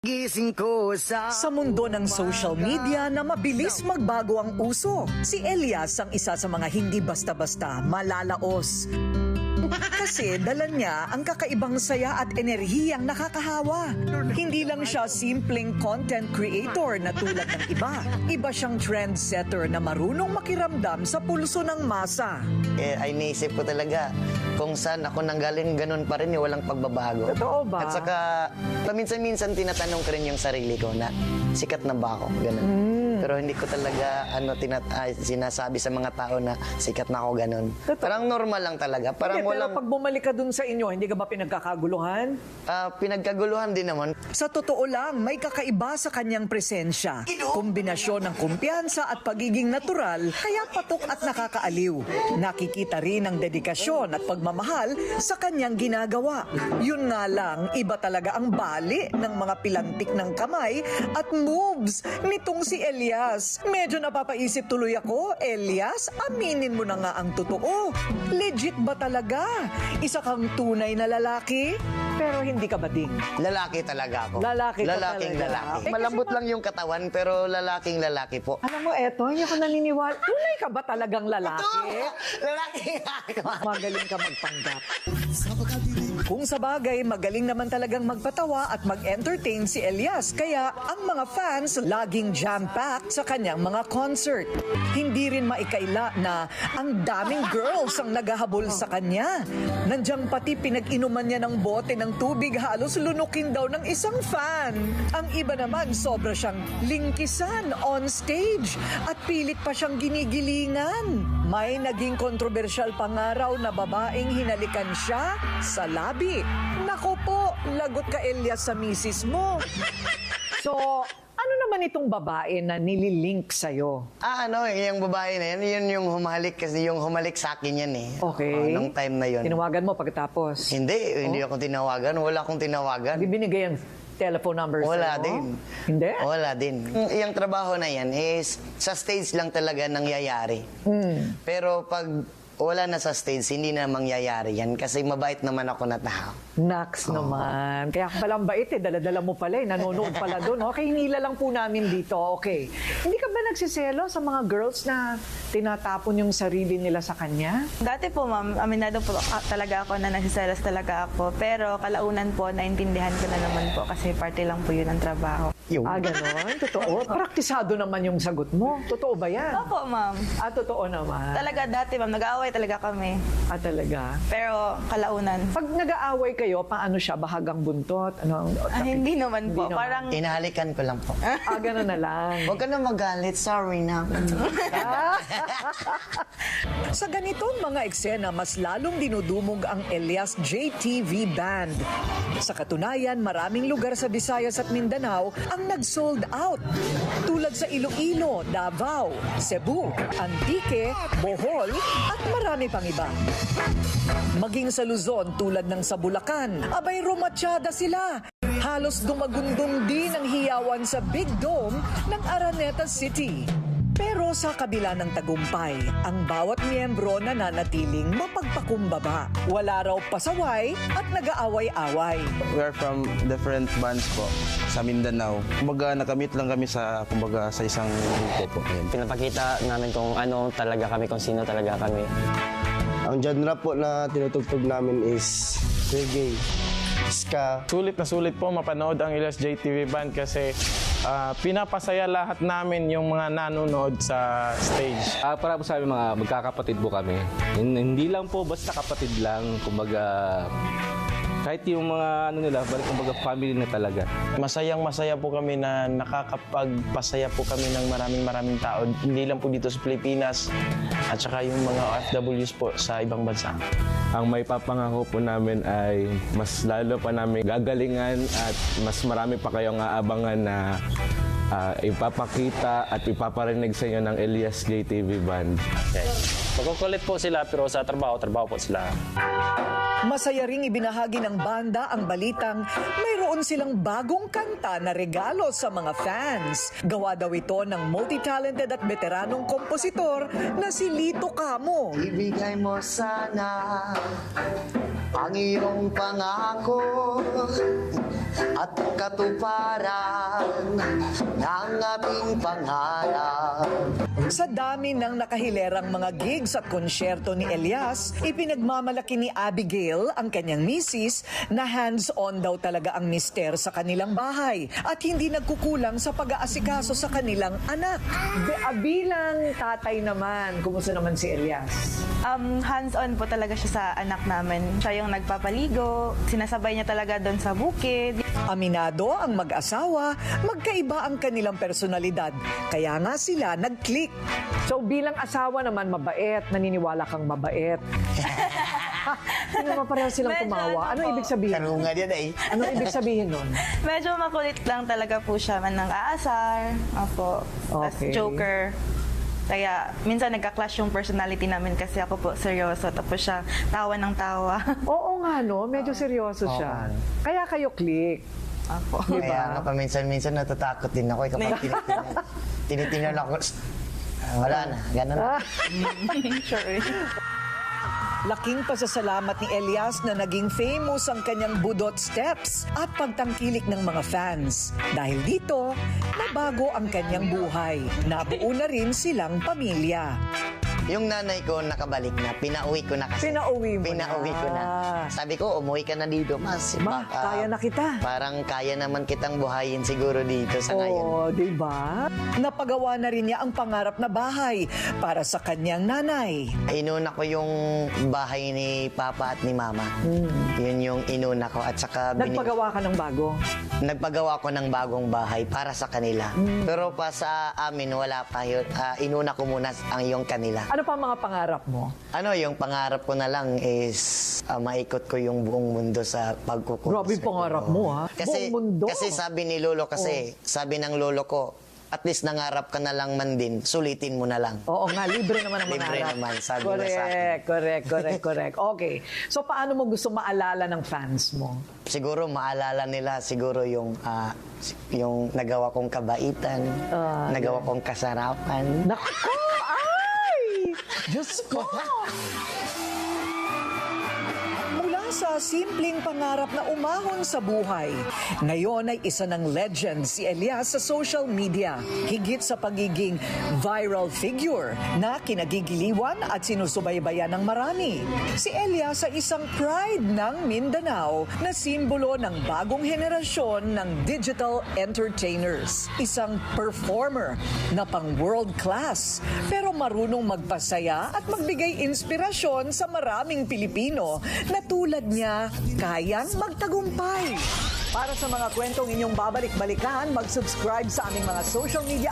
Gising ko Sa mundo ng social media na mabilis magbago ang uso, si Elias ang isa sa mga hindi basta-basta malalaos. Kasi dala niya ang kakaibang saya at enerhiyang nakakahawa. Hindi lang siya simpleng content creator na tulad ng iba. Iba siyang trendsetter na marunong makiramdam sa pulso ng masa. ay naisip ko talaga kung saan ako nanggaling, ganun pa rin, walang pagbabago. Totoo ba? At saka, paminsan-minsan tinatanong ko rin yung sarili ko na sikat na ba ako, ganun. Pero hindi ko talaga sinasabi sa mga tao na sikat na ako, ganun. Parang normal lang talaga. Parang Pero walang pag bumalik ka dun sa inyo, hindi ka ba pinagkakaguluhan? pinagkaguluhan din naman. Sa totoo lang, may kakaiba sa kanyang presensya. Kombinasyon ng kumpiyansa at pagiging natural, kaya patok at nakakaaliw. Nakikita rin ang dedikasyon at pagmamahal sa kanyang ginagawa. Yun nga lang, iba talaga ang bali ng mga pilantik ng kamay at moves nitong si Elias. Medyo napapaisip tuloy ako, Elias, aminin mo na nga ang totoo. Legit ba talaga? Isa kang tunay na lalaki? Pero hindi ka bading. Lalaki talaga ako. Lalaki ka Lalaking talaga. lalaki. Eh, Malambot lang yung katawan, pero lalaking lalaki po. Alam mo, eto, hindi ako naniniwala. Tunay ka ba talagang lalaki? Lalaki ako. Magaling ka magpanggap. Kung sa bagay, magaling naman talagang magpatawa at mag-entertain si Elias. Kaya ang mga fans laging jam-packed sa kanyang mga concert. Hindi rin maikaila na ang daming girls ang naghahabol sa kanya. Nandiyan pati pinag-inuman niya ng bote ng tubig, halos lunukin daw ng isang fan. Ang iba naman, sobra siyang lingkisan on stage at pilit pa siyang ginigilingan. May naging kontrobersyal pangaraw na babaeng hinalikan siya sa labi. Naku po, lagot ka Elias sa misis mo. So, ano naman itong babae na nililink sa'yo? Yung babae na yan, yun yung humalik kasi yung humalik sa akin yan eh. Okay. Nung time na yun. Tinawagan mo pagkatapos? Hindi ako tinawagan. Wala akong tinawagan. Hindi binigay ang telephone number Wala sa'yo? din. Hindi? Wala din. Yung trabaho na yan is sa stage lang talaga nangyayari. Pero pag wala na sa stage, hindi na mangyayari yan kasi mabait naman ako na tao. Naks naman. Kaya palang bait eh. Dala-dala mo pala eh. Nanonood pala doon. Okay, hinila lang po namin dito. Okay. Hindi ka ba nagsiselo sa mga girls na tinatapon yung sarili nila sa kanya? Dati po, ma'am, aminado po talaga ako na nagsiselos talaga ako. Pero kalaunan po, naintindihan ko na naman po kasi parte lang po yun ang trabaho. Ganon? Totoo? Praktisado naman yung sagot mo. Totoo ba yan? Opo, ma'am. Totoo naman. Talaga dati, ma'am, nag-aaway talaga kami. Talaga? Pero kalaunan. Pag nag-aaway kayo, paano siya? Bahagang buntot? Hindi naman po. Hindi naman. Parang, Inahalikan ko lang po. Ganon na lang. Huwag ka na magalit. Sorry na. Sa ganitong mga eksena, mas lalong dinudumog ang Elias JTV Band. Sa katunayan, maraming lugar sa Visayas at Mindanao ang nag-sold out. Tulad sa Iloilo, Davao, Cebu, Antique, Bohol, at marami pang iba. Maging sa Luzon tulad ng sa Bulacan, abay rumatsyada sila. Halos dumagundong din ang hiyawan sa Big Dome ng Araneta City. Pero sa kabila ng tagumpay, ang bawat miyembro nananatiling mapagpakumbaba. Wala raw pasaway at nag-aaway-away. We are from different bands po sa Mindanao. Kumbaga nakamit lang kami sa isang grupo po. Ayan. Pinapakita namin kung ano talaga kami, kung sino talaga kami. Ang genre po na tinutugtog namin is reggae, ska. Sulit na sulit po mapanood ang Elias JTV Band kasi pinapasaya lahat namin yung mga nanonood sa stage. Para po sa amin, mga magkakapatid po kami. Hindi lang po basta kapatid lang, kumbaga kahit yung mga kumbaga family na talaga. Masayang-masaya po kami na nakakapagpasaya po kami ng maraming tao. Hindi lang po dito sa Pilipinas at saka yung mga OFWs po sa ibang bansa. Ang may papangako po namin ay mas lalo pa namin gagalingan at mas marami pa kayong aabangan na ipapakita at ipaparinig sa inyo ng Elias JTV Band. Okay. Magkukulit po sila pero sa trabaho po sila. Masaya ring ibinahagi ng banda ang balitang mayroon silang bagong kanta na regalo sa mga fans. Gawa daw ito ng multi-talented at veteranong kompositor na si Lito Camo. Ibigay mo sana ang iyong pangako at katuparan ng ating pangarap. Sa dami ng nakahilerang mga gigs at konsyerto ni Elias, ipinagmamalaki ni Abigail, ang kanyang misis, na hands-on daw talaga ang mister sa kanilang bahay at hindi nagkukulang sa pag-aasikaso sa kanilang anak. Bilang tatay naman, kumusta naman si Elias? Hands-on po talaga siya sa anak namin. Siya yung nagpapaligo, sinasabay niya talaga doon sa bukid. Aminado ang mag-asawa, magkaiba ang kanilang personalidad. Kaya nga sila nag-click. So bilang asawa naman, mabait, naniniwala kang mabait. Hindi naman pareho silang Medyo tumawa. ano Ano po. ibig sabihin? Pero nga din eh. Ano ibig sabihin nun? Medyo makulit lang talaga po siya, man ng aasar, apo, tas Okay. joker. Kaya minsan nagka-clash yung personality namin kasi ako po seryoso, tapos siya tawa ng tawa. Oo nga no, medyo seryoso siya. Kaya kayo click. Apo. Diba? Kaya nga paminsan-minsan natatakot din ako kapag tinitingnan ako. Wala na, ganun na. Sure. Laking pasasalamat ni Elias na naging famous ang kanyang budot steps at pagtangkilik ng mga fans. Dahil dito, nabago ang kanyang buhay. Nabuo na rin silang pamilya. Yung nanay ko nakabalik na, pinauwi ko na kasi. Pinauwi mo Pinauwi na. ko na. Sabi ko, umuwi ka na dito, mas. Ma, kaya na kita. Parang kaya naman kitang buhayin siguro dito sa ngayon. Oo, diba? Napagawa na rin niya ang pangarap na bahay para sa kanyang nanay. Inuna ko yung bahay ni Papa at ni Mama. Yun yung inuna ko. At saka Nagpagawa ka ng bago. nagpagawa ko ng bagong bahay para sa kanila. Pero pa sa amin, wala pa yun. Inuna ko muna ang yung kanila. Ano pa ang mga pangarap mo? Ano, yung pangarap ko na lang is maikot ko yung buong mundo sa pagkukulit. Grabe yung pangarap mo, ha? Kasi, Buong mundo. Kasi sabi ni Lolo sabi ng Lolo ko, at least nangarap ka na lang man din, sulitin mo na lang. Oo nga, libre naman ang Libre mangarap. naman, sabi niya sa akin. Correct. Okay. So, paano mo gusto maalala ng fans mo? Siguro maalala nila siguro yung nagawa kong kabaitan, nagawa kong kasarapan. Naku! Ay! Diyos ko! Mula sa simpleng pangarap na umahon sa buhay, ngayon ay isa ng legend si Elias sa social media. Higit sa pagiging viral figure na kinagigiliwan at sinusubaybayan ng marami. Si Elias ay isang pride ng Mindanao na simbolo ng bagong henerasyon ng digital entertainers. Isang performer na pang world class pero marunong magpasaya at magbigay inspirasyon sa maraming Pilipino na tulad niya kayang magtagumpay. Para sa mga kwentong inyong babalik-balikan, mag-subscribe sa aming mga social media